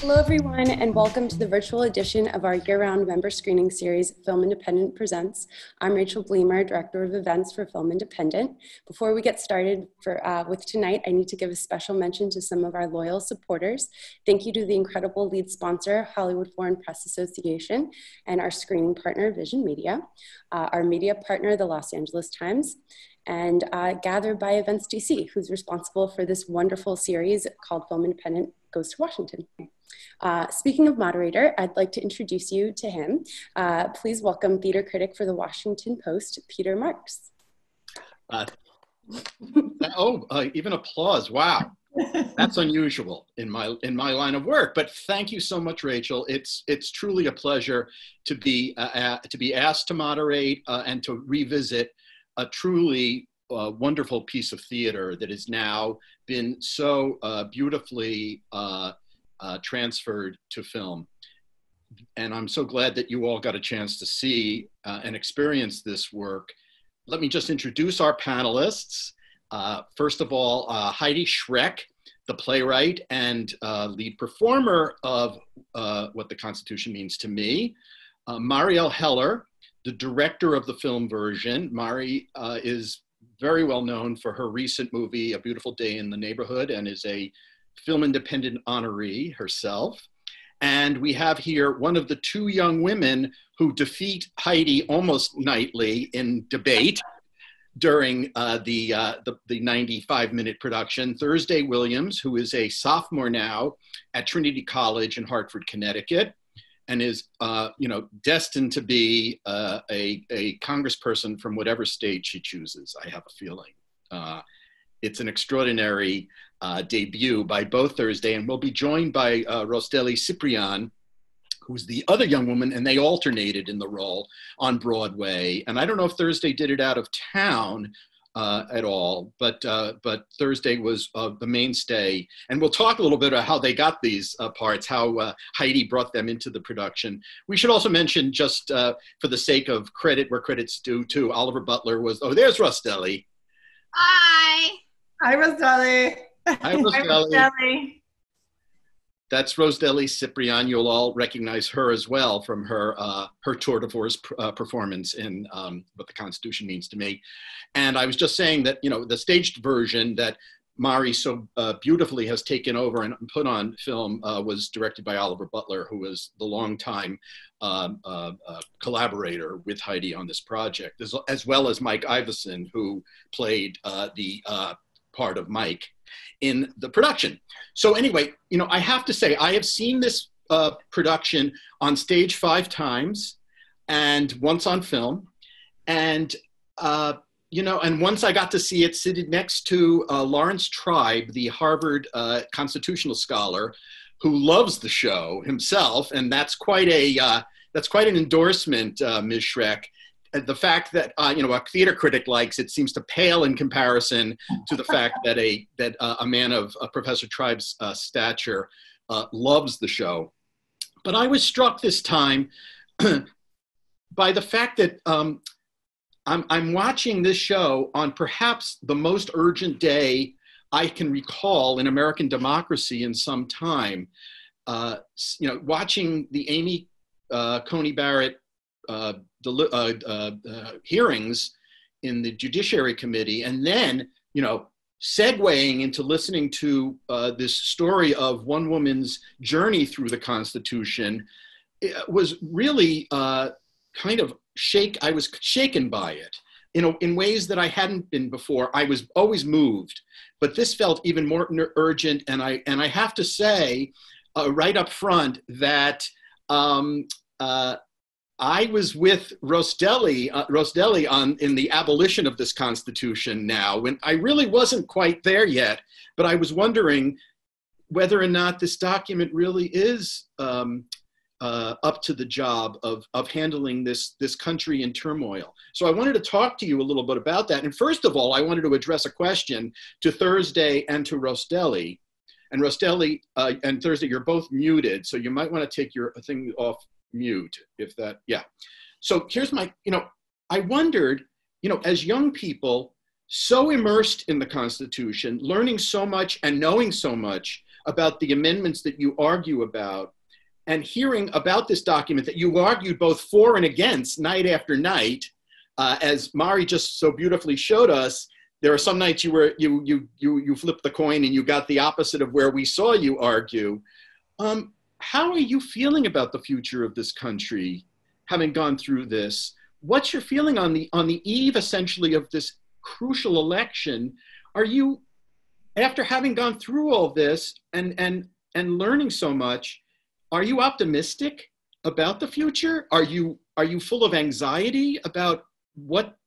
Hello, everyone, and welcome to the virtual edition of our year-round member screening series, Film Independent Presents. I'm Rachel Bleemer, Director of Events for Film Independent. Before we get started with tonight, I need to give a special mention to some of our loyal supporters. Thank you to the incredible lead sponsor, Hollywood Foreign Press Association, and our screening partner, Vision Media, our media partner, the Los Angeles Times, and Gathered by Events DC, who's responsible for this wonderful series called Film Independent Goes to Washington. Speaking of moderator, I'd like to introduce you to him. Please welcome theater critic for the Washington Post, Peter Marks. Even applause, wow. That's unusual in my line of work, but thank you so much, Rachel. It's truly a pleasure to be asked to moderate and to revisit a truly wonderful piece of theater that has now been so beautifully transferred to film. And I'm so glad that you all got a chance to see and experience this work. Let me just introduce our panelists. First of all, Heidi Schreck, the playwright and lead performer of What the Constitution Means to Me. Marielle Heller, the director of the film version. Mari is very well known for her recent movie, A Beautiful Day in the Neighborhood, and is a Film Independent honoree herself. And we have here one of the two young women who defeat Heidi almost nightly in debate during the 95-minute production. Thursday Williams, who is a sophomore now at Trinity College in Hartford, Connecticut, and is destined to be a congressperson from whatever state she chooses, I have a feeling. It's an extraordinary debut by both Thursday, and we'll be joined by Rosdely Ciprian, who's the other young woman, and they alternated in the role on Broadway. And I don't know if Thursday did it out of town at all, but Thursday was the mainstay. And we'll talk a little bit about how they got these parts, how Heidi brought them into the production. We should also mention, just for the sake of credit where credit's due too, Oliver Butler was, there's Rosdely. Hi. Hi, Rosdely. Hi, Rosdely. That's Rosdely Ciprian. You'll all recognize her as well from her tour de force performance in What the Constitution Means to Me. And I was just saying that, the staged version that Mari so beautifully has taken over and put on film was directed by Oliver Butler, who was the longtime collaborator with Heidi on this project, as well as Mike Iveson, who played the part of Mike in the production. So anyway, I have to say, I have seen this production on stage 5 times and once on film. And, and once I got to see it sitting next to Lawrence Tribe, the Harvard constitutional scholar who loves the show himself. And that's quite an endorsement, Ms. Schreck. The fact that a theater critic likes it seems to pale in comparison to the fact that a man of Professor Tribe's stature loves the show. But I was struck this time by the fact that I'm watching this show on perhaps the most urgent day I can recall in American democracy in some time. Watching the Amy Coney Barrett hearings in the Judiciary Committee, and then, segueing into listening to this story of one woman's journey through the Constitution, it was really I was shaken by it, in ways that I hadn't been before. I was always moved, but this felt even more urgent. And I have to say, right up front, that I was with Rosdely in the abolition of this Constitution now, when I really wasn't quite there yet, but I was wondering whether or not this document really is up to the job of handling this country in turmoil. So I wanted to talk to you a little bit about that. And first of all, I wanted to address a question to Thursday and to Rosdely. And Rosdely and Thursday, you're both muted, so you might want to take your thing off mute, So here's my, I wondered, as young people so immersed in the Constitution, learning so much and knowing so much about the amendments that you argue about, and hearing about this document that you argued both for and against night after night, as Mari just so beautifully showed us, there are some nights you flipped the coin and you got the opposite of where we saw you argue. How are you feeling about the future of this country, having gone through this? What's your feeling on the eve, essentially, of this crucial election? Are you, after having gone through all this and learning so much, are you optimistic about the future? Are you full of anxiety about what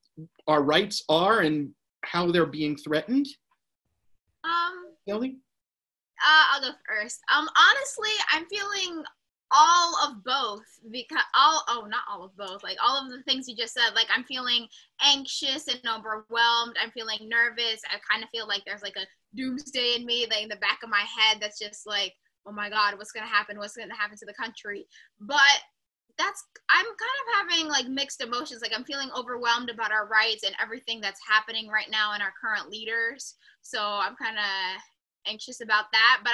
our rights are and how they're being threatened? Kelly? I'll go first. Honestly, I'm feeling all of both, because not all of both, like all of the things you just said. Like, I'm feeling anxious and overwhelmed. I'm feeling nervous. I kind of feel like there's like a doomsday in me, like in the back of my head, that's just like, oh my God, what's going to happen? What's going to happen to the country? But I'm kind of having like mixed emotions. Like, I'm feeling overwhelmed about our rights and everything that's happening right now in our current leaders. So I'm kind of anxious about that, but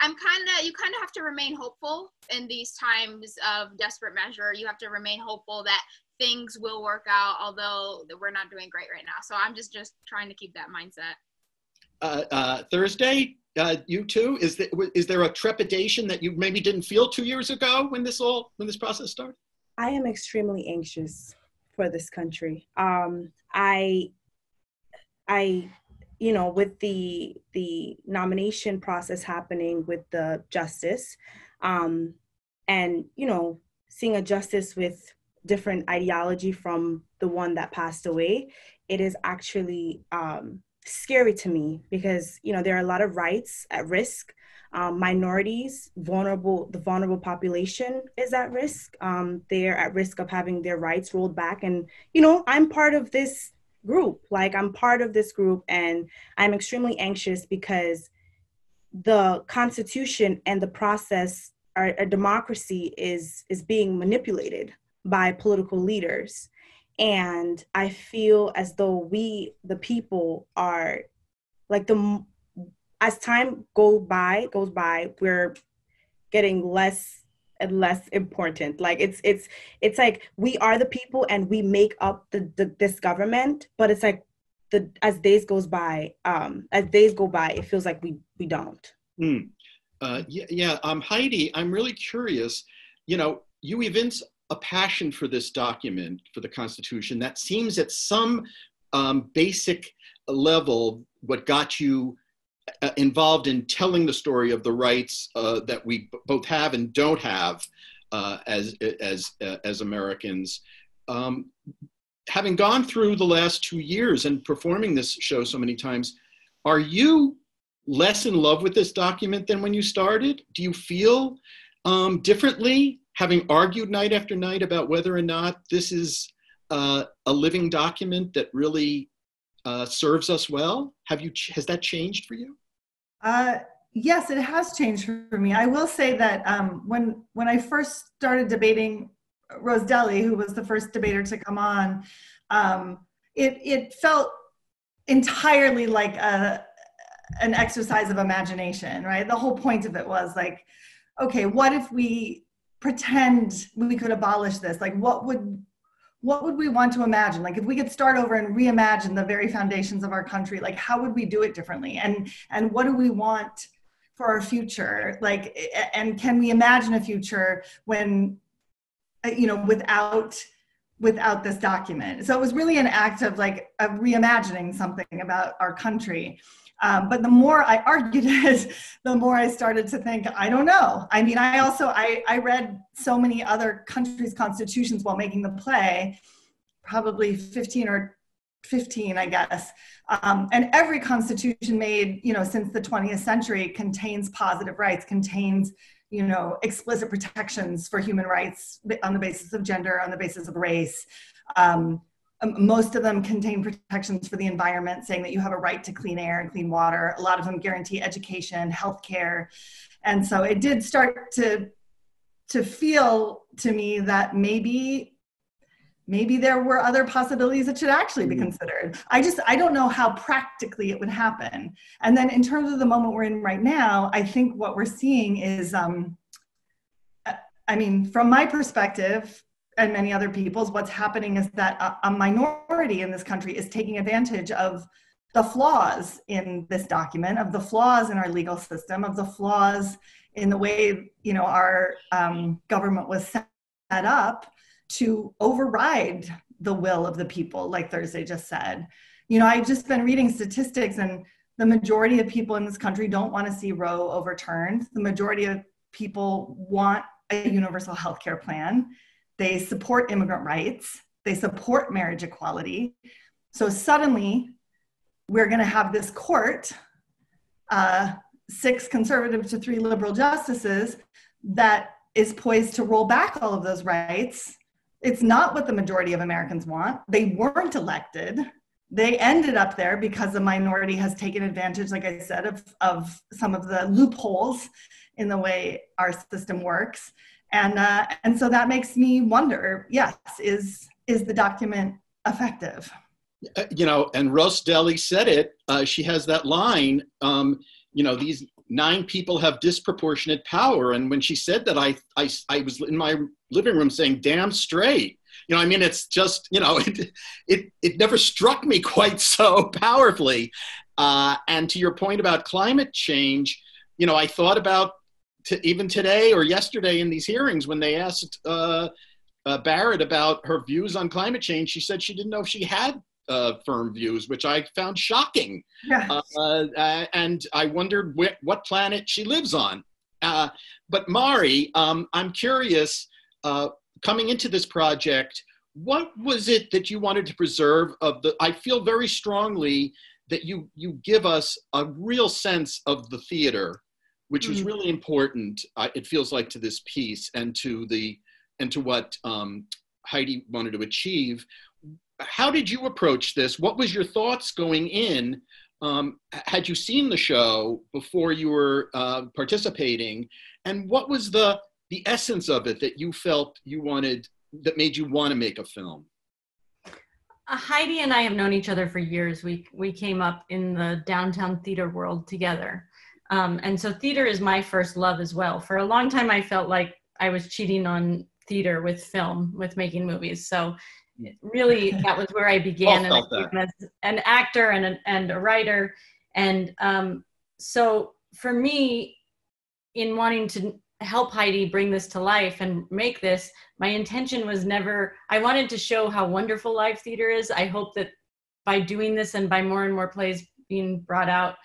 you kind of have to remain hopeful in these times of desperate measure. You have to remain hopeful that things will work out, although we're not doing great right now. So I'm just trying to keep that mindset. Thursday, you too? Is there a trepidation that you maybe didn't feel 2 years ago when this process started? I am extremely anxious for this country. With the nomination process happening with the justice, and seeing a justice with different ideology from the one that passed away, it is actually scary to me, because there are a lot of rights at risk. Minorities, the vulnerable population is at risk. They're at risk of having their rights rolled back, and I'm part of this group. I'm part of this group, and I'm extremely anxious because the Constitution and the process, our democracy, is being manipulated by political leaders. And I feel as though we, the people, are as time goes by, we're getting less and less important. Like it's like we are the people and we make up this government, but it's like as days go by, it feels like we don't. Heidi, I'm really curious. You evince a passion for this document, for the Constitution, that seems at some basic level what got you involved in telling the story of the rights that we both have and don't have as Americans. Having gone through the last 2 years and performing this show so many times, are you less in love with this document than when you started? Do you feel differently, having argued night after night about whether or not this is a living document that really serves us well? Has that changed for you? Yes, it has changed for me. I will say that when I first started debating Rose Deli, who was the first debater to come on, it felt entirely like an exercise of imagination, right? The whole point of it was like, okay, what if we pretend we could abolish this? Like, what would we want to imagine? Like, if we could start over and reimagine the very foundations of our country, like, how would we do it differently? And what do we want for our future? Like, and can we imagine a future when, without this document? So it was really an act of reimagining something about our country. But the more I argued it, the more I started to think, I don't know. I mean, I read so many other countries' constitutions while making the play, probably 15, I guess. And every constitution made, since the 20th century contains positive rights, contains, explicit protections for human rights on the basis of gender, on the basis of race. Most of them contain protections for the environment, saying that you have a right to clean air and clean water. A lot of them guarantee education, healthcare. And so it did start to feel to me that maybe maybe there were other possibilities that should actually be considered. I don't know how practically it would happen. And then in terms of the moment we're in right now, I think what we're seeing is, I mean, from my perspective and many other people's, what's happening is that a minority in this country is taking advantage of the flaws in this document, of the flaws in our legal system, of the flaws in the way, you know, our government was set up to override the will of the people, like Thursday just said. You know, I've just been reading statistics, and the majority of people in this country don't want to see Roe overturned. The majority of people want a universal health care plan. They support immigrant rights. They support marriage equality. So suddenly, we're going to have this court, 6 conservative to 3 liberal justices, that is poised to roll back all of those rights. It's not what the majority of Americans want. They weren't elected. They ended up there because the minority has taken advantage, like I said, of some of the loopholes in the way our system works. And so that makes me wonder, yes, is the document effective? You know, and Ross Deli said it. She has that line, you know, these 9 people have disproportionate power. And when she said that, I was in my living room saying, damn straight. You know, I mean, it's just, you know, it never struck me quite so powerfully. And to your point about climate change, you know, I thought about even today or yesterday in these hearings when they asked Barrett about her views on climate change, she said she didn't know if she had firm views, which I found shocking. Yeah. And I wondered what planet she lives on. But Mari, I'm curious, coming into this project, what was it that you wanted to preserve of the, I feel very strongly that you give us a real sense of the theater, which was really important, it feels like, to this piece and to what Heidi wanted to achieve. How did you approach this? What was your thoughts going in? Had you seen the show before you were participating? And what was the essence of it that you felt you wanted, that made you want to make a film? Heidi and I have known each other for years. We came up in the downtown theater world together. And so theater is my first love as well. For a long time, I felt like I was cheating on theater with film, with making movies. So really, that was where I began as an actor and a writer. And so for me, in wanting to help Heidi bring this to life and make this, my intention was never, I wanted to show how wonderful live theater is. I hope that by doing this and by more and more plays being brought out,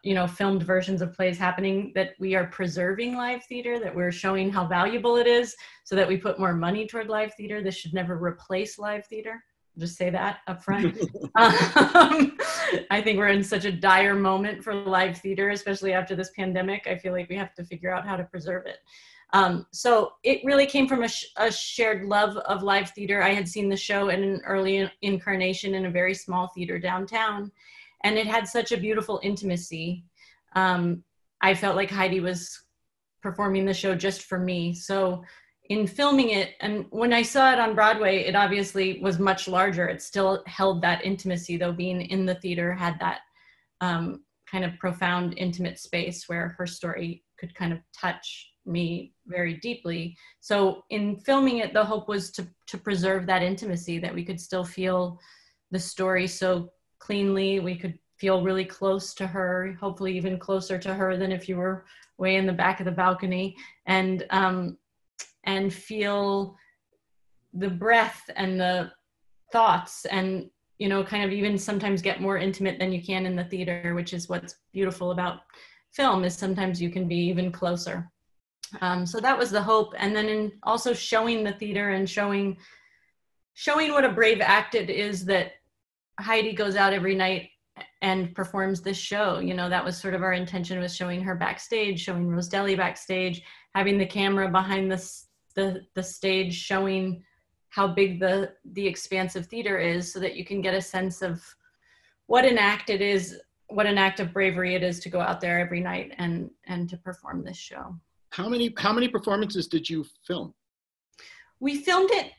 you know, filmed versions of plays happening, that we are preserving live theater, that we're showing how valuable it is so that we put more money toward live theater. This should never replace live theater. Just say that up front. I think we're in such a dire moment for live theater, especially after this pandemic. I feel like we have to figure out how to preserve it. So it really came from a shared love of live theater. I had seen the show in an early incarnation in a very small theater downtown, and it had such a beautiful intimacy. I felt like Heidi was performing the show just for me. So in filming it, and when I saw it on Broadway, it obviously was much larger. It still held that intimacy, though being in the theater had that kind of profound, intimate space where her story could kind of touch me very deeply. So in filming it, the hope was to preserve that intimacy, that we could still feel the story so cleanly. We could feel really close to her, hopefully even closer to her than if you were way in the back of the balcony, and feel the breath and the thoughts, and, you know, kind of even sometimes get more intimate than you can in the theater, which is what's beautiful about film, is sometimes you can be even closer. So that was the hope. And then in also showing the theater and showing what a brave act it is that Heidi goes out every night and performs this show. You know, that was sort of our intention, was showing her backstage, showing Rose Deli backstage, having the camera behind the stage, showing how big the expanse of theater is, so that you can get a sense of what an act it is, what an act of bravery it is to go out there every night and to perform this show. How many performances did you film? We filmed it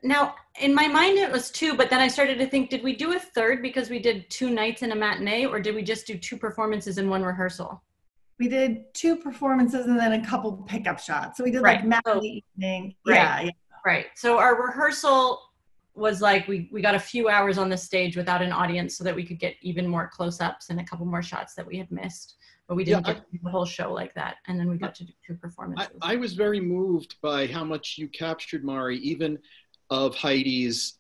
Now, in my mind, it was 2, but then I started to think, did we do a third because we did 2 nights in a matinee, or did we just do 2 performances in 1 rehearsal? We did 2 performances and then a couple pickup shots. So we did Right. like matinee evening. Right. Yeah. Right. So our rehearsal was like, we got a few hours on the stage without an audience so that we could get even more close-ups and a couple more shots that we had missed. But we didn't get to do the whole show like that. And then we got to do 2 performances. I was very moved by how much you captured, Mari, even of Heidi's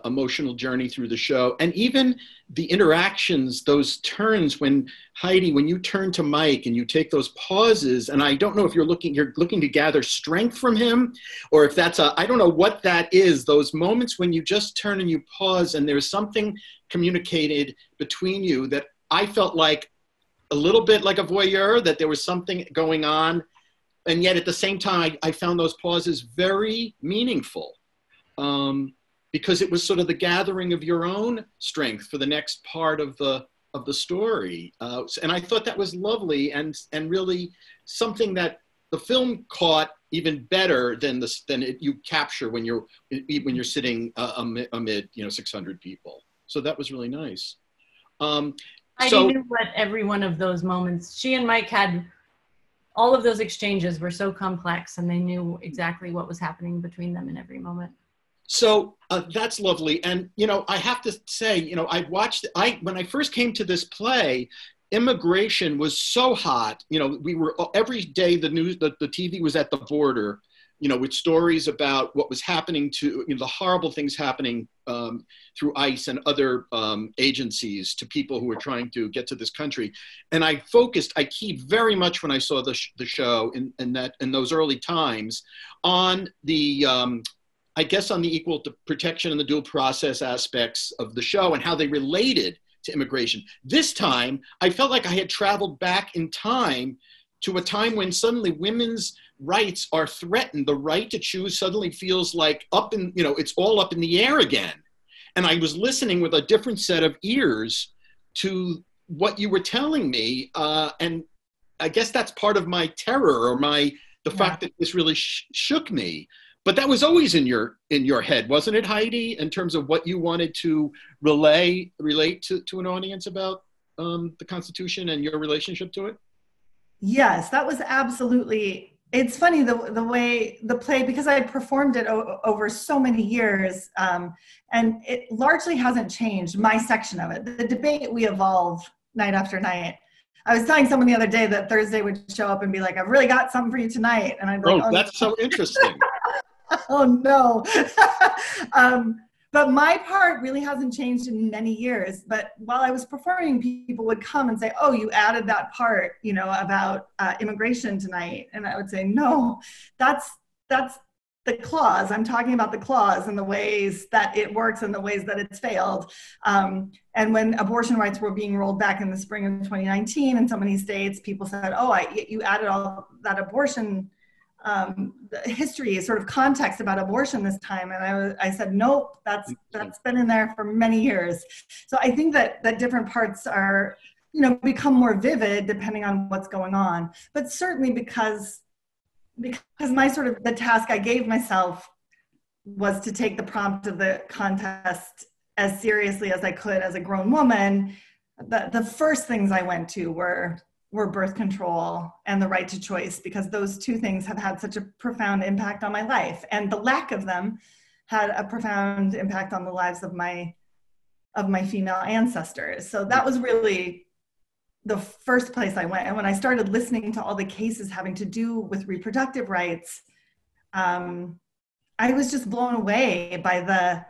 emotional journey through the show, and even the interactions, those turns when Heidi, when you turn to Mike and you take those pauses, and I don't know if you're looking to gather strength from him, or if that's I don't know what that is, those moments when you just turn and you pause and there's something communicated between you that I felt like a little bit like a voyeur, that there was something going on, and yet at the same time, I found those pauses very meaningful. Because it was sort of the gathering of your own strength for the next part of the story, and I thought that was lovely and really something that the film caught even better than you capture when you're sitting amid 600 people. So that was really nice. I knew what every one of those moments. She and Mike had all of those exchanges were so complex, and they knew exactly what was happening between them in every moment. So that's lovely. And, I have to say, when I first came to this play, immigration was so hot. We were every day, the TV was at the border, with stories about what was happening to, the horrible things happening through ICE and other agencies to people who were trying to get to this country. And I keyed very much when I saw the show in those early times on the, I guess on the equal protection and the dual process aspects of the show and how they related to immigration. This time, I felt like I had traveled back in time to a time when suddenly women's rights are threatened. The right to choose suddenly feels like it's all up in the air again. And I was listening with a different set of ears to what you were telling me. And I guess that's part of my terror or the fact that this really shook me. But that was always in your head, wasn't it, Heidi, in terms of what you wanted to relate to an audience about the Constitution and your relationship to it? Yes, that was absolutely. It's funny the way the play, because I performed it over so many years, and it largely hasn't changed, my section of it. The debate, we evolve night after night. I was telling someone the other day that Thursday would show up and be like, I've really got something for you tonight. And I'd be like, that's so interesting. Oh no. But my part really hasn't changed in many years. But while I was performing, people would come and say, oh, you added that part, about immigration tonight. And I would say, no, that's the clause. I'm talking about the clause and the ways that it works and the ways that it's failed. And when abortion rights were being rolled back in the spring of 2019 in so many states, people said, oh, you added all that abortion history, sort of context about abortion this time. And I said, nope, that's been in there for many years. So I think that different parts are, become more vivid depending on what's going on. But certainly because my sort of the task I gave myself was to take the prompt of the contest as seriously as I could as a grown woman, the first things I went to were birth control and the right to choice, because those two things have had such a profound impact on my life. And the lack of them had a profound impact on the lives of my female ancestors. So that was really the first place I went. And when I started listening to all the cases having to do with reproductive rights, I was just blown away by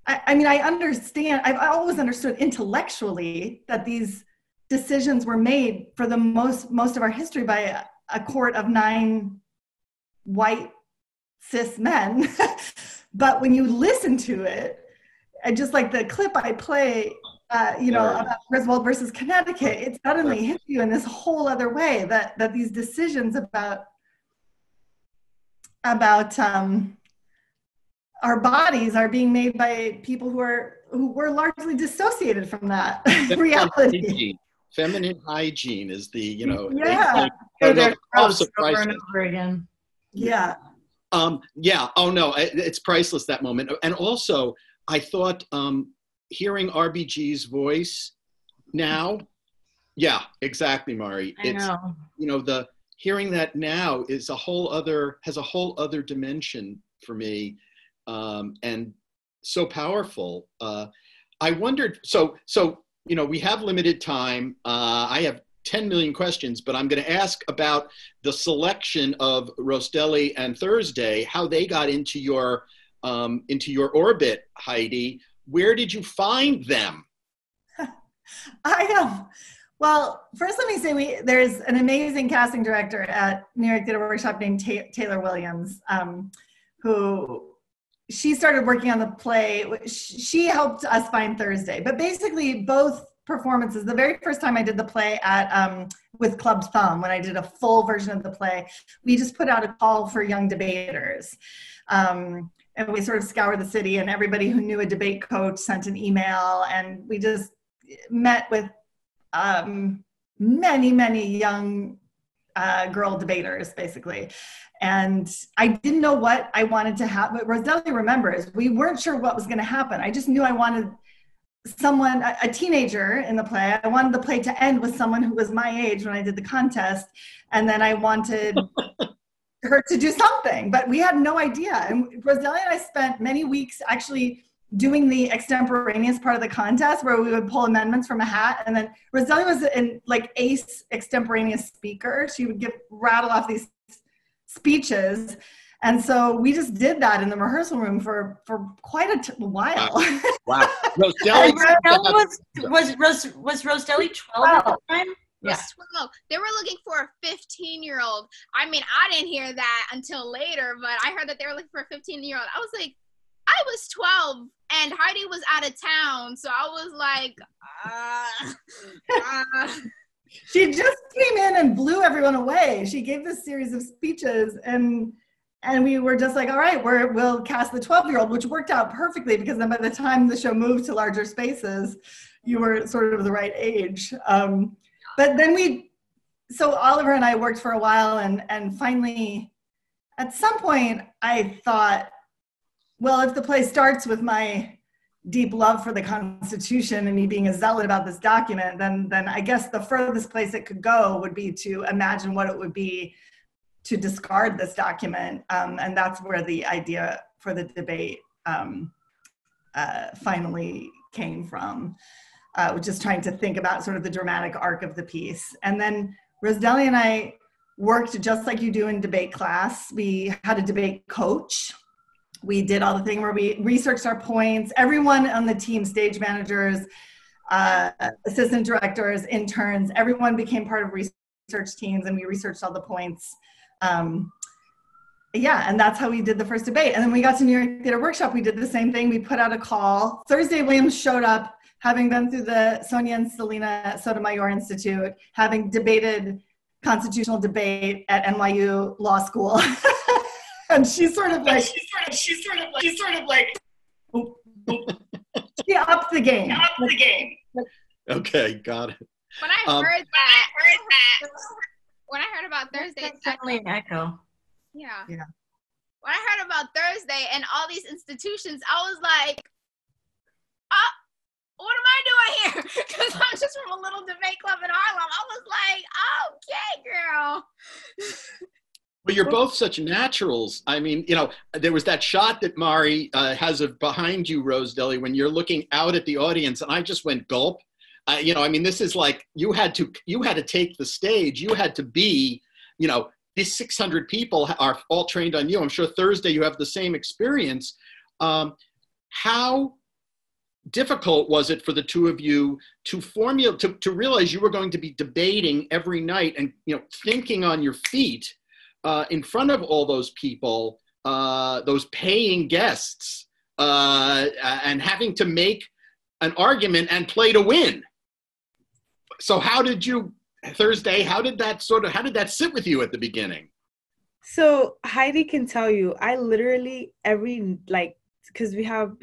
I understand, I've always understood intellectually that these decisions were made for the most of our history by a court of 9 white cis men. But when you listen to it, and just like the clip I play, about Griswold versus Connecticut, it suddenly hits you in this whole other way that these decisions about our bodies are being made by people who were largely dissociated from that reality. Feminine hygiene is the, yeah. Over and over again. Yeah. Yeah. Oh no, it's priceless, that moment. And also, I thought hearing RBG's voice now. Yeah, exactly, Mari. I know. The hearing that now is has a whole other dimension for me, and so powerful. I wondered. So we have limited time. I have 10 million questions, but I'm going to ask about the selection of Rosdely and Thursday, how they got into your orbit, Heidi. Where did you find them? Well, first let me say there's an amazing casting director at New York Theater Workshop named Taylor Williams, who she started working on the play. She helped us find Thursday, but basically both performances. The very first time I did the play with Club Thumb, when I did a full version of the play, we just put out a call for young debaters. And we sort of scoured the city, and everybody who knew a debate coach sent an email, and we just met with many young girl debaters, basically. And I didn't know what I wanted to have, but Rosdely remembers, we weren't sure what was going to happen. I just knew I wanted someone, a teenager in the play. I wanted the play to end with someone who was my age when I did the contest. And then I wanted her to do something, but we had no idea. And Rosdely and I spent many weeks actually doing the extemporaneous part of the contest, where we would pull amendments from a hat. And then Rosdely was an ace extemporaneous speaker. She would rattle off these speeches. And so we just did that in the rehearsal room for quite a while. Wow. Rosdely was Rosdely 12 at the time? Yeah. 12. They were looking for a 15-year-old. I mean, I didn't hear that until later, but I heard that they were looking for a 15-year-old. I was like, I was 12 and Heidi was out of town. So I was like, She just came in and blew everyone away. She gave this series of speeches, and we were just like, all right, we'll cast the 12-year-old, which worked out perfectly, because then by the time the show moved to larger spaces, you were sort of the right age. But then so Oliver and I worked for a while, and finally, at some point, I thought, well, if the play starts with my deep love for the Constitution and me being a zealot about this document, then I guess the furthest place it could go would be to imagine what it would be to discard this document. And that's where the idea for the debate finally came from, just trying to think about sort of the dramatic arc of the piece. And then Rosdely and I worked just like you do in debate class. We had a debate coach. We did all the thing where we researched our points. Everyone on the team, stage managers, assistant directors, interns, everyone became part of research teams, and we researched all the points. Yeah, and that's how we did the first debate. And then we got to New York Theater Workshop. We did the same thing. We put out a call. Thursday Williams showed up, having been through the Sonia and Selena Sotomayor Institute, having debated constitutional debate at NYU Law School. And she's sort of like, she upped the game. Okay, got it. When I heard that, when I heard about Thursday, That's definitely an echo. Yeah. Yeah. When I heard about Thursday and all these institutions, I was like, what am I doing here? Because I'm just from a little debate club in Harlem. I was like, okay, girl. Well, you're both such naturals. I mean, there was that shot that Mari has of behind you, Rosdely, when you're looking out at the audience, and I just went gulp. This is like you had to take the stage. You had to be, these 600 people are all trained on you. I'm sure Thursday you have the same experience. How difficult was it for the two of you to realize you were going to be debating every night and thinking on your feet in front of all those people, those paying guests, and having to make an argument and play to win? So how did you, Thursday, how did that sit with you at the beginning? So Heidi can tell you, I literally because we have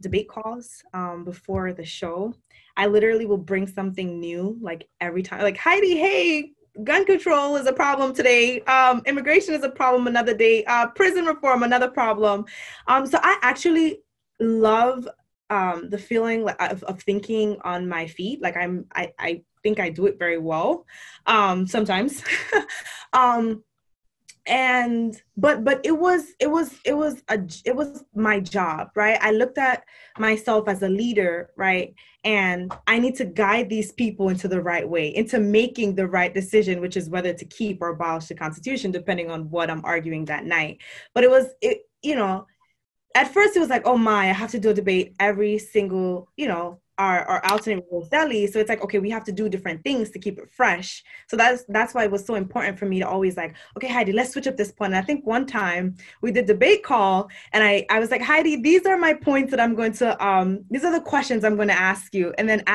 debate calls before the show. I literally will bring something new, like every time, like, Heidi, hey, gun control is a problem today. Immigration is a problem another day. Prison reform, another problem. So I actually love the feeling of thinking on my feet. Like I think I do it very well sometimes. But it was my job, right? I looked at myself as a leader, right? And I need to guide these people into the right way, into making the right decision, which is whether to keep or abolish the Constitution, depending on what I'm arguing that night. But at first it was like, oh my, I have to do a debate every single, our alternate rules deli. So it's like, okay, we have to do different things to keep it fresh. So that's why it was so important for me to always like, okay, Heidi, let's switch up this point. And I think one time we did debate call and I was like, Heidi, these are my points that I'm going to, these are the questions I'm going to ask you. And then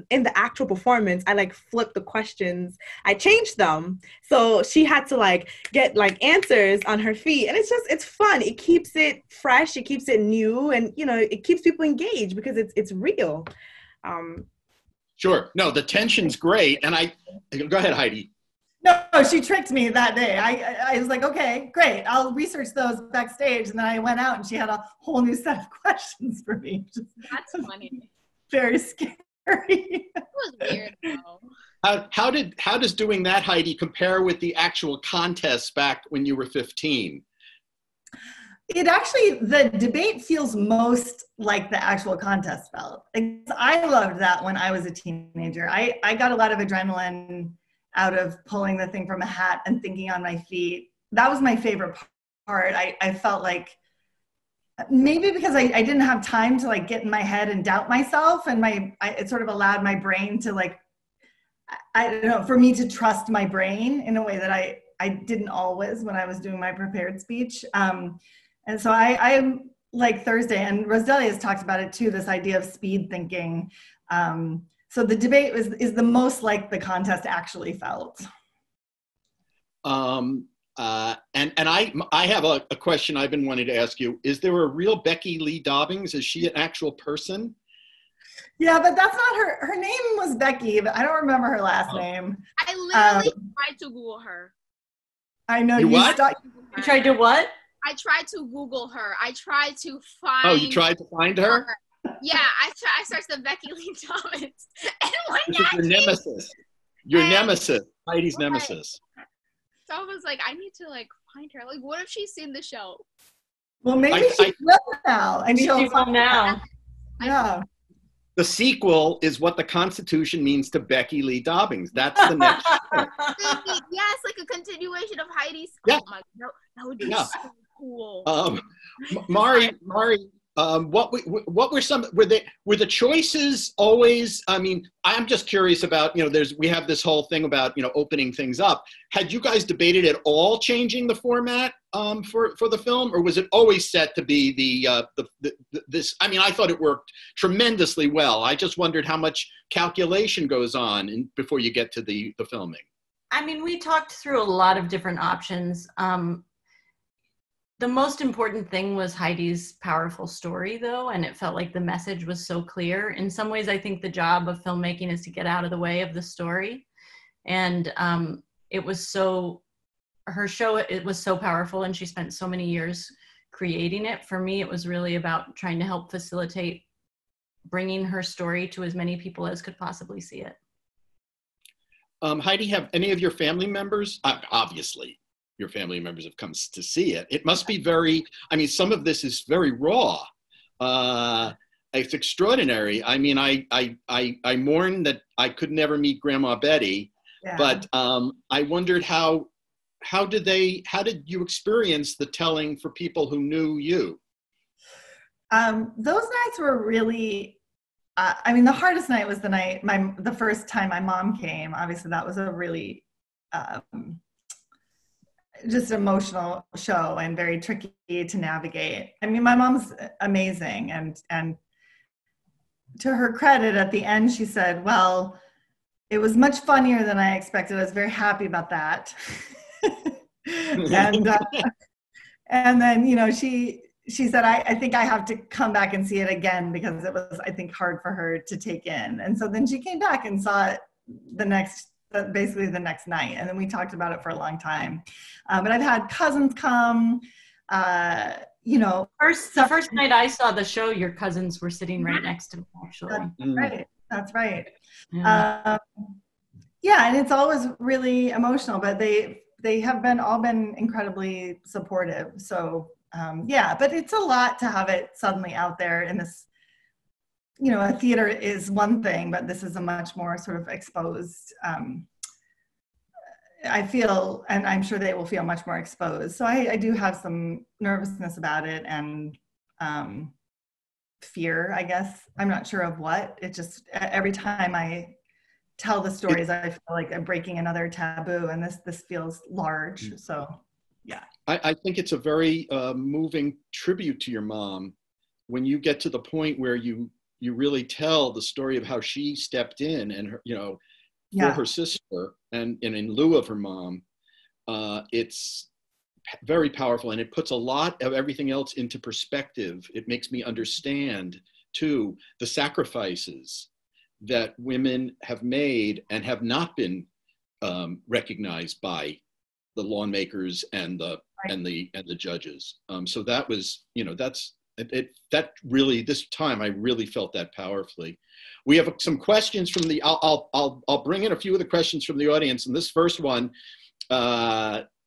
in the actual performance, I like flipped the questions. I changed them. So she had to like get like answers on her feet. And it's fun. It keeps it fresh. It keeps it new. And, it keeps people engaged because it's real. Sure. No, the tension's great. And go ahead, Heidi. No, she tricked me that day. I was like, okay, great. I'll research those backstage. And then I went out and she had a whole new set of questions for me. That's funny. Very scary. It was weird though. How does doing that, Heidi, compare with the actual contests back when you were 15? The debate feels most like the actual contest felt. I loved that when I was a teenager. I got a lot of adrenaline out of pulling the thing from a hat and thinking on my feet. That was my favorite part. I felt like maybe because I didn't have time to like get in my head and doubt myself, and it sort of allowed my brain to like, I don't know, for me to trust my brain in a way that I didn't always when I was doing my prepared speech. And so I'm like Thursday, and Rosedelia has talked about it too, this idea of speed thinking. So the debate is the most like the contest actually felt. And I have a question I've been wanting to ask you. Is there a real Becky Lee Dobbins? Is she an actual person? Yeah, but that's not her. Her name was Becky, but I don't remember her last name. I literally tried to Google her. I know you what? You tried to what? I tried to Google her. I tried to find. Oh, you tried to find her? Yeah, I searched the Becky Lee Dobbins. And when This is your nemesis. Your nemesis. Heidi's nemesis. So I was like, I need to like find her. Like, what if she's seen the show? Well, maybe she will now. And she will now. Yeah. The sequel is What the Constitution Means to Becky Lee Dobbins. that's the next show. Yes, like a continuation of Heidi's. Yeah. Oh my God, that would be so cool. Mari, what were some, were the choices always, I mean, I'm just curious about, we have this whole thing about, opening things up. Had you guys debated at all changing the format for the film, or was it always set to be this? I mean, I thought it worked tremendously well. I just wondered how much calculation goes on before you get to the filming. I mean, we talked through a lot of different options. The most important thing was Heidi's powerful story, though, and it felt like the message was so clear. In some ways, I think the job of filmmaking is to get out of the way of the story. And it was her show, it was so powerful, and she spent so many years creating it. For me, it was really about trying to help facilitate bringing her story to as many people as could possibly see it. Heidi, have any of your family members, obviously, your family members have come to see it. It must be some of this is very raw. It's extraordinary. I mean, I mourn that I could never meet Grandma Betty, yeah. But I wondered how did you experience the telling for people who knew you? Those nights were really, the hardest night was the first time my mom came. Obviously that was a really, just emotional show and very tricky to navigate. I mean, my mom's amazing, and to her credit, at the end she said, well, it was much funnier than I expected. I was very happy about that. And then, she said, I think I have to come back and see it again because it was, I think, hard for her to take in. And so then she came back and saw it the basically the next night. And then we talked about it for a long time. But I've had cousins come, you know. The first night I saw the show, your cousins were sitting right next to me, actually. That's right. Yeah. Yeah, and it's always really emotional, but they have all been incredibly supportive. So yeah, but it's a lot to have it suddenly out there in this, you know, a theater is one thing, but this is a much more sort of exposed, I feel, and I'm sure they will feel much more exposed. So I do have some nervousness about it and fear, I guess. I'm not sure of what. It just, every time I tell the stories, I feel like I'm breaking another taboo, and this feels large. So yeah. I think it's a very moving tribute to your mom when you get to the point where you really tell the story of how she stepped in and her, you know, for her sister and in lieu of her mom. It's very powerful, and it puts a lot of everything else into perspective. It makes me understand too the sacrifices that women have made and have not been recognized by the lawmakers and the judges. So that was, you know, that really, this time I really felt that powerfully. We have some questions from the, I'll bring in a few of the questions from the audience, and this first one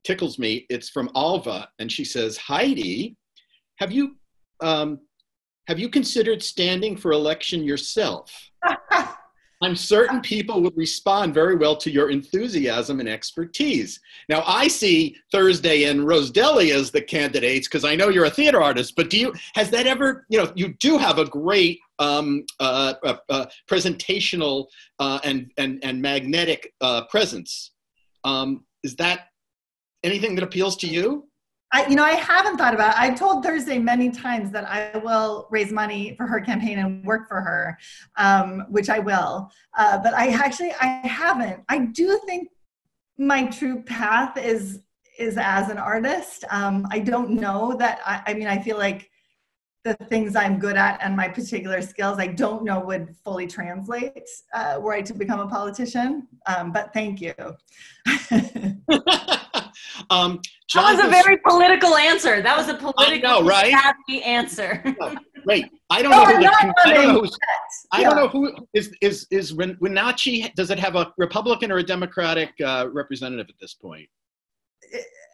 tickles me. It's from Alva, and she says, Heidi, have you considered standing for election yourself? I'm certain people would respond very well to your enthusiasm and expertise. Now, I see Thursday and Rosedelli as the candidates because I know you're a theater artist, but has that ever, you know, you do have a great presentational and magnetic presence. Is that anything that appeals to you? I haven't thought about it. I've told Thursday many times that I will raise money for her campaign and work for her, which I will. But I haven't. I do think my true path is as an artist. I don't know that. I feel like the things I'm good at and my particular skills, I don't know would fully translate were I to become a politician. But thank you. That was a very political answer. That was a political right? savvy answer. Right. I don't know who is Wenatchee. Does it have a Republican or a Democratic representative at this point?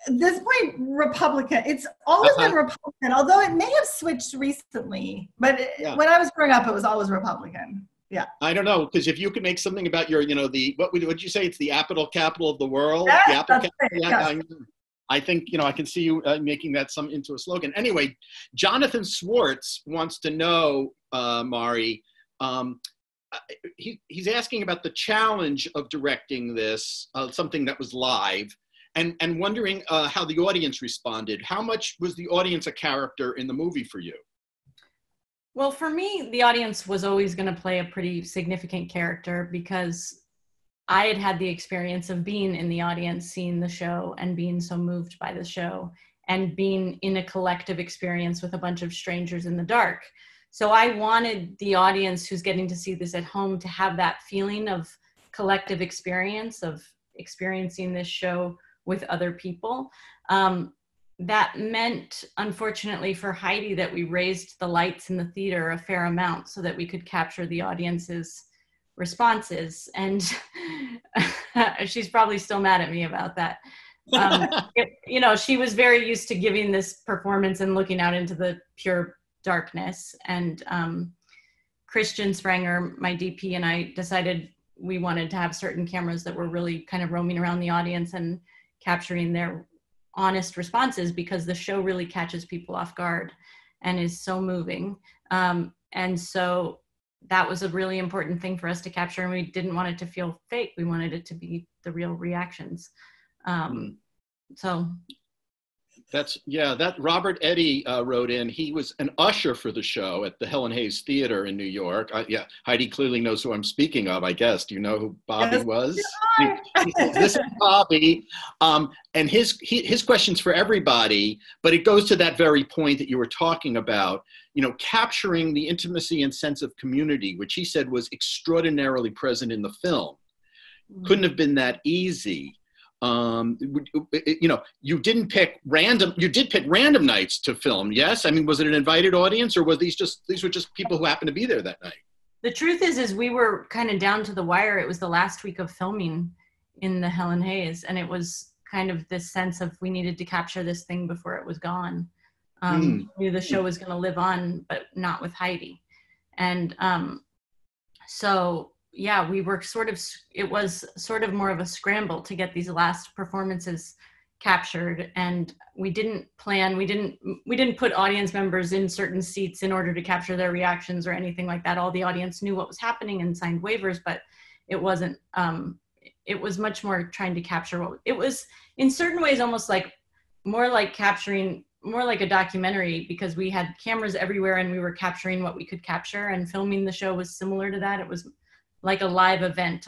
At this point, Republican. It's always been Republican, although it may have switched recently. But when I was growing up, it was always Republican. Yeah. I don't know, because if you could make something about your, you know, what would you say? It's the apple capital of the world. Yes, the apple capital. Yes. I think, you know, I can see you making that into a slogan. Anyway, Jonathan Swartz wants to know, Mari, he's asking about the challenge of directing this, something that was live, and wondering how the audience responded. How much was the audience a character in the movie for you? Well, for me, the audience was always going to play a pretty significant character because I had the experience of being in the audience, seeing the show and being so moved by the show and being in a collective experience with a bunch of strangers in the dark. So I wanted the audience who's getting to see this at home to have that feeling of collective experience, of experiencing this show with other people. That meant, unfortunately for Heidi, that we raised the lights in the theater a fair amount so that we could capture the audience's responses. And she's probably still mad at me about that. You know, she was very used to giving this performance and looking out into the pure darkness. And Christian Spranger, my DP, and I decided we wanted to have certain cameras that were really kind of roaming around the audience and capturing their honest responses, because the show really catches people off guard and is so moving. And so that was a really important thing for us to capture, and we didn't want it to feel fake. We wanted it to be the real reactions. So that Robert Eddy wrote in. He was an usher for the show at the Helen Hayes Theater in New York. Heidi clearly knows who I'm speaking of, I guess. Do you know who Bobby was? He says, this is Bobby. And his question's for everybody, but it goes to that very point that you were talking about, you know, capturing the intimacy and sense of community, which he said was extraordinarily present in the film. couldn't have been that easy. You know, you did pick random nights to film. Yes. I mean, was it an invited audience, or was these were just people who happened to be there that night? The truth is we were kind of down to the wire. It was the last week of filming in the Helen Hayes, and it was kind of this sense of we needed to capture this thing before it was gone. We knew the show was going to live on, but not with Heidi. And so yeah, we were it was sort of more of a scramble to get these last performances captured. And we didn't put audience members in certain seats in order to capture their reactions or anything like that. All the audience knew what was happening and signed waivers, but it wasn't, it was much more trying to capture it was in certain ways almost like more like a documentary, because we had cameras everywhere and we were capturing what we could capture, and filming the show was similar to that. It was like a live event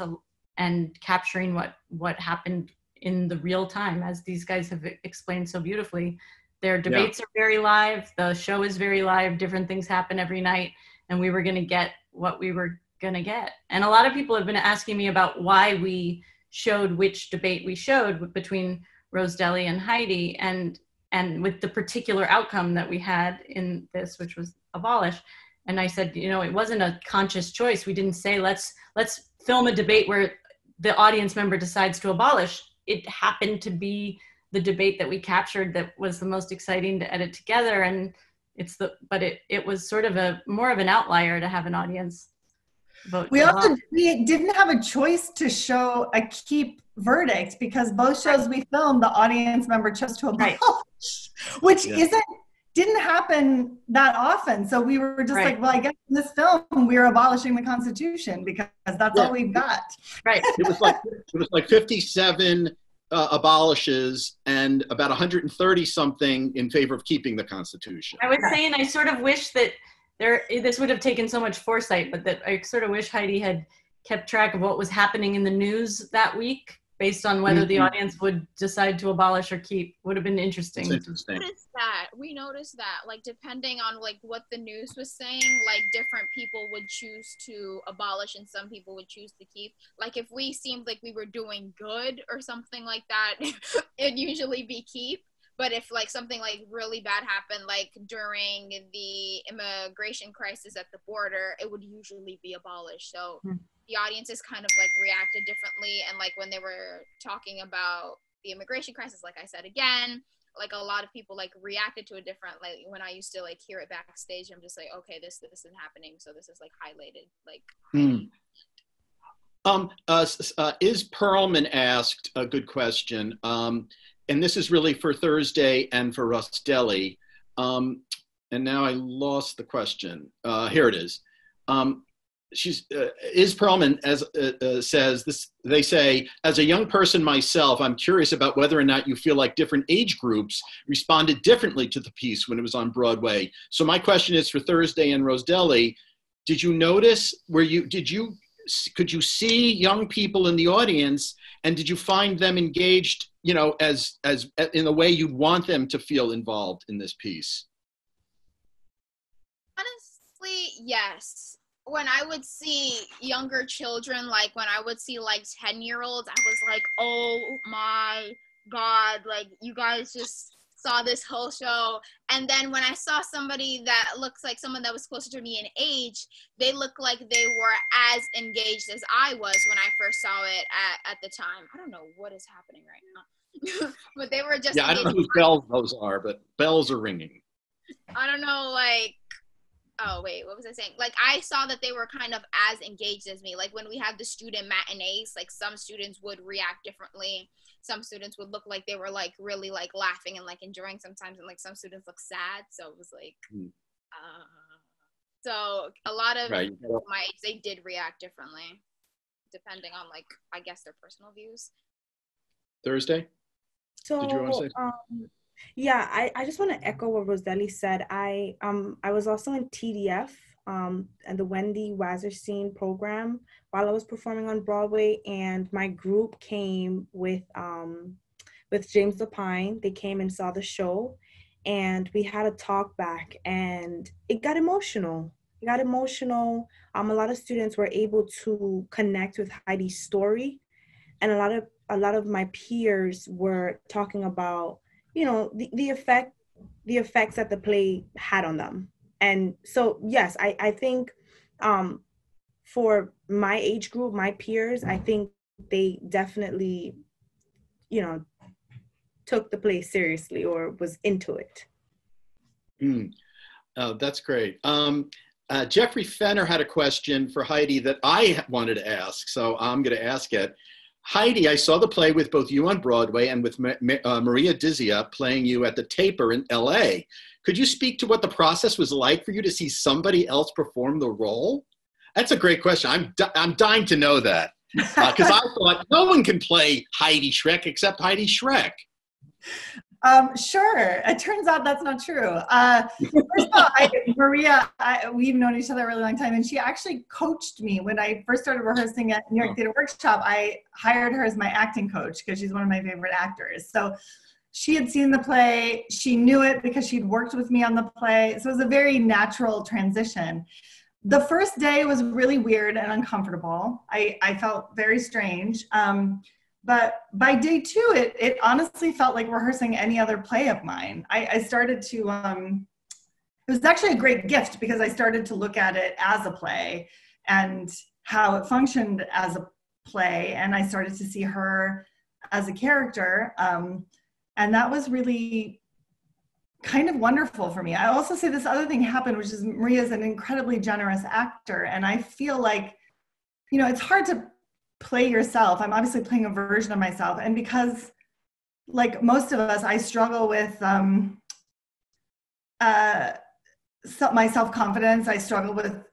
and capturing what happened in the real time, as these guys have explained so beautifully. Their debates are very live. The show is very live. Different things happen every night, and we were going to get what we were going to get. And a lot of people have been asking me about why we showed which debate we showed between Rose Deli and Heidi, and with the particular outcome that we had in this, which was abolish. And I said, you know, it wasn't a conscious choice. We didn't say, let's film a debate where the audience member decides to abolish. It happened to be the debate that we captured that was the most exciting to edit together. And it was sort of more of an outlier to have an audience vote. We didn't have a choice to show a keep verdict, because both shows we filmed, the audience member chose to abolish, which didn't happen that often. So we were just like, well, I guess in this film we're abolishing the Constitution because that's all we've got. Right. It was like 57 abolishes and about 130 something in favor of keeping the Constitution. I was saying, I sort of wish that this would have taken so much foresight, but that I sort of wish Heidi had kept track of what was happening in the news that week, based on whether the audience would decide to abolish or keep. Would have been interesting. We noticed that, like, depending on like what the news was saying, like different people would choose to abolish and some people would choose to keep. Like if we seemed like we were doing good or something like that, it'd usually be keep. But if like something like really bad happened, like during the immigration crisis at the border, it would usually be abolished. So the audiences kind of like reacted differently. And like when they were talking about the immigration crisis, like I said again, like a lot of people like reacted to it different. Like when I used to like hear it backstage, I'm just like, okay, this is happening. So this is like highlighted, like. Is Perlman asked a good question. And this is really for Thursday and for Rose Deli. And now I lost the question. Here it is. Is Perlman says this? They say, as a young person myself, I'm curious about whether or not you feel like different age groups responded differently to the piece when it was on Broadway. So my question is for Thursday and Rose Deli. Did you notice? Could you see young people in the audience, and did you find them engaged, you know, as in the way you'd want them to feel involved in this piece? Honestly, yes. When I would see younger children, like when I would see like 10-year-olds, I was like, oh my God, like you guys just saw this whole show. And then when I saw somebody that looks like someone that was closer to me in age, they looked like they were as engaged as I was when I first saw it at the time. I don't know what is happening right now. But they were just I don't know whose bells those are, but bells are ringing. I don't know, like, oh wait, what was I saying? Like I saw that they were kind of as engaged as me. Like when we had the student matinees, like some students would react differently. Some students would look like they were like really like laughing and like enjoying sometimes, and like some students look sad. So it was like, so a lot of my age, they did react differently, depending on like, I guess their personal views. Thursday? So, did you want to say? Yeah, I just want to echo what Rose Deli said. I was also in TDF and the Wendy Wasserstein program while I was performing on Broadway, and my group came with James Lapine. They came and saw the show, and we had a talk back, and it got emotional. A lot of students were able to connect with Heidi's story, and a lot of my peers were talking about, you know, the effects that the play had on them. And so, yes, I think for my age group, my peers, I think they definitely, you know, took the play seriously or was into it. Oh, that's great. Jeffrey Fenner had a question for Heidi that I wanted to ask, so I'm going to ask it. Heidi, I saw the play with both you on Broadway and with Maria Dizia playing you at the Taper in LA. Could you speak to what the process was like for you to see somebody else perform the role? That's a great question. I'm dying to know that, because I thought no one can play Heidi Schreck except Heidi Schreck. Sure. It turns out that's not true. First of all, Maria, we've known each other a really long time, and she actually coached me when I first started rehearsing at New York Theater Workshop. I hired her as my acting coach because she's one of my favorite actors. So she had seen the play. She knew it because she'd worked with me on the play. So it was a very natural transition. The first day was really weird and uncomfortable. I felt very strange. But by day two, it honestly felt like rehearsing any other play of mine. I started to, it was actually a great gift because I started to look at it as a play and how it functioned as a play. And I started to see her as a character. And that was really kind of wonderful for me. I also say this other thing happened, which is Maria's an incredibly generous actor. And I feel like, you know, it's hard to play yourself. I'm obviously playing a version of myself. And because, like most of us, I struggle with my self-confidence. I struggle with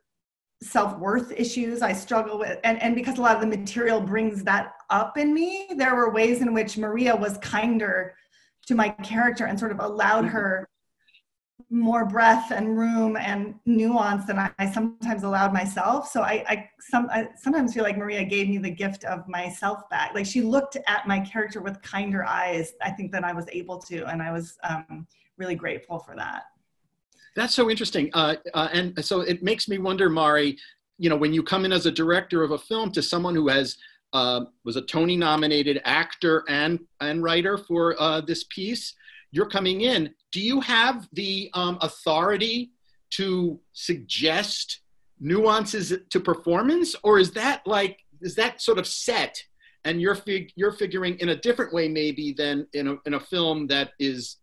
self-worth issues. I struggle with, and because a lot of the material brings that up in me, there were ways in which Maria was kinder to my character and sort of allowed her more breath and room and nuance than I sometimes allowed myself. So I sometimes feel like Maria gave me the gift of myself back. Like she looked at my character with kinder eyes, I think, than I was able to. And I was really grateful for that. That's so interesting. And so it makes me wonder, Mari, you know, when you come in as a director of a film to someone who has was a Tony nominated actor and writer for this piece, you're coming in. Do you have the authority to suggest nuances to performance, or is that sort of set, and you're figuring in a different way maybe than in a film that is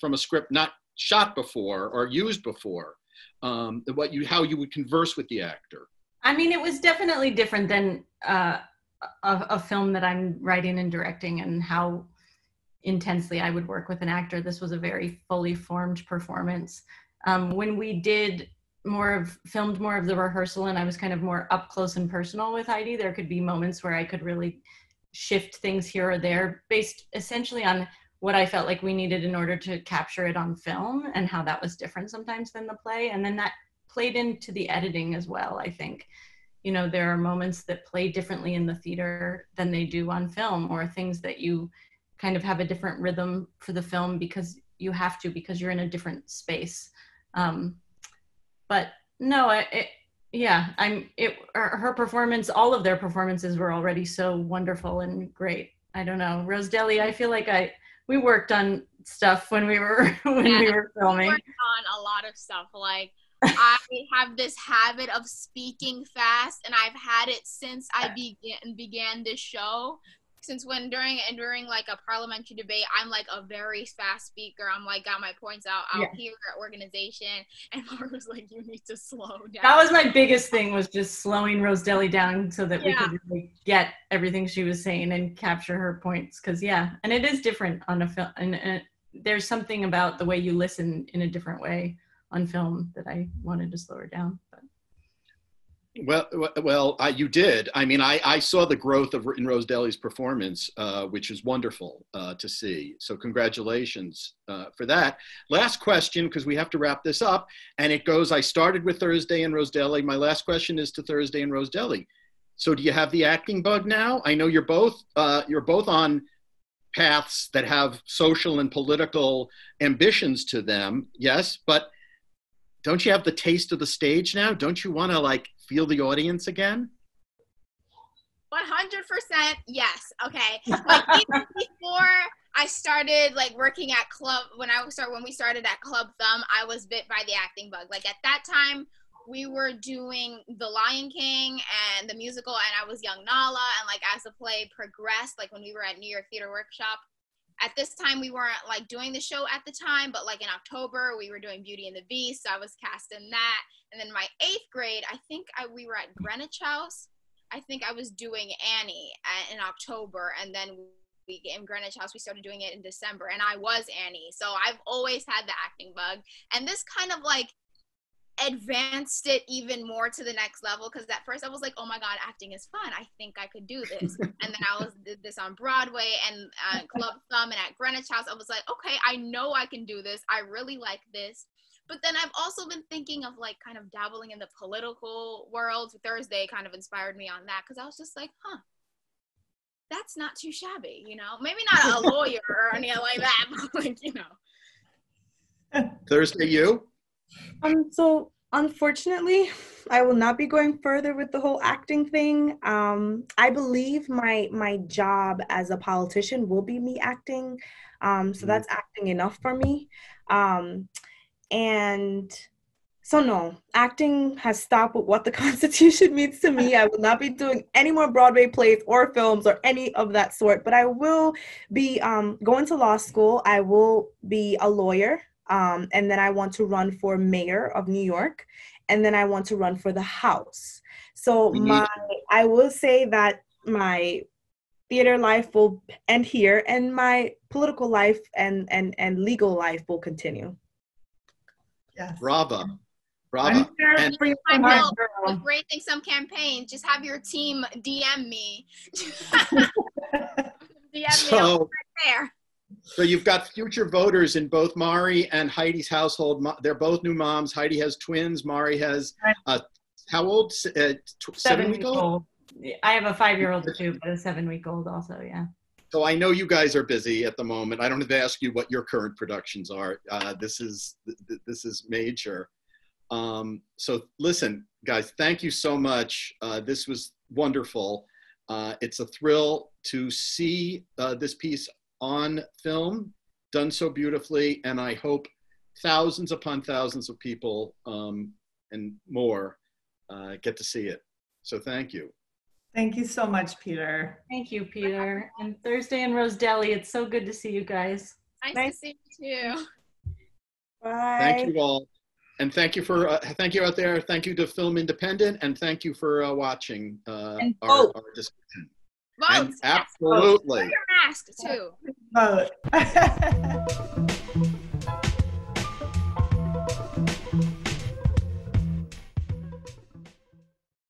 from a script not shot before or used before, how you would converse with the actor? I mean, it was definitely different than a film that I'm writing and directing, and how intensely I would work with an actor. This was a very fully formed performance. When we filmed more of the rehearsal and I was kind of more up close and personal with Heidi, there could be moments where I could really shift things here or there based essentially on what I felt like we needed in order to capture it on film, and how that was different sometimes than the play. And then that played into the editing as well, I think. You know, there are moments that play differently in the theater than they do on film, or things that you kind of have a different rhythm for the film because you have to, because you're in a different space. But no, her performance, all of their performances were already so wonderful and great. I don't know, Rose Deli, I feel like we worked on stuff when we were filming. We worked on a lot of stuff. Like, I have this habit of speaking fast, and I've had it since I began this show. Since during like a parliamentary debate, I'm like a very fast speaker. I'm like, got my points out here at organization. And Laura was like, you need to slow down. That was my biggest thing, was just slowing Rose Deli down so that we could really get everything she was saying and capture her points. Cause and it is different on a film. And there's something about the way you listen in a different way on film that I wanted to slow her down. But. Well, you did. I mean, I saw the growth in Rose Deli's performance, which is wonderful to see. So congratulations for that. Last question, because we have to wrap this up. And it goes, I started with Thursday and Rose Deli. My last question is to Thursday and Rose Deli. So do you have the acting bug now? I know you're both on paths that have social and political ambitions to them. Yes, but don't you have the taste of the stage now? Don't you want to feel the audience again? 100% yes. Okay. Like even before I started like working at club, when we started at Club Thumb, I was bit by the acting bug. Like at that time we were doing The Lion King and the musical, and I was young Nala, and like as the play progressed, like when we were at New York Theater Workshop, at this time we weren't like doing the show at the time, but like in October we were doing Beauty and the Beast, so I was cast in that. And then my 8th grade, I think we were at Greenwich House. I think I was doing Annie in October, and then in Greenwich House we started doing it in December, and I was Annie. So I've always had the acting bug, and this kind of like advanced it even more to the next level, because at first I was like, oh my god, acting is fun, I think I could do this. And then did this on Broadway and Club Thumb and at Greenwich House. I was like, okay, I know I can do this, I really like this. But then I've also been thinking of like kind of dabbling in the political world. Thursday kind of inspired me on that, because I was just like, that's not too shabby, you know? Maybe not a lawyer or anything like that, but like, you know. Thursday, you? So unfortunately, I will not be going further with the whole acting thing. I believe my job as a politician will be me acting. So that's acting enough for me. And so no, acting has stopped with what the Constitution means to me. I will not be doing any more Broadway plays or films or any of that sort, but I will be going to law school. I will be a lawyer. And then I want to run for mayor of New York. And then I want to run for the House. So I will say that my theater life will end here, and my political life and legal life will continue. Yes. Bravo. I'm sure And for you, The great thing, some campaigns, just have your team DM me. DM me over there. So you've got future voters in both Mari and Heidi's household. They're both new moms. Heidi has twins. Mari has, how old? 7-week-old? I have a 5-year-old too, but a 7-week-old also, yeah. So I know you guys are busy at the moment. I don't have to ask you what your current productions are. This is major. So listen, guys, thank you so much. This was wonderful. It's a thrill to see this piece on film, done so beautifully, and I hope thousands upon thousands of people and more get to see it. So thank you. Thank you so much, Peter. Thank you, Peter. And Thursday and Rose Deli, it's so good to see you guys. Nice to see you too. Bye. Thank you all. And thank you out there. Thank you to Film Independent, and thank you for watching our discussion. Vote. And absolutely. Wear your mask too. Vote.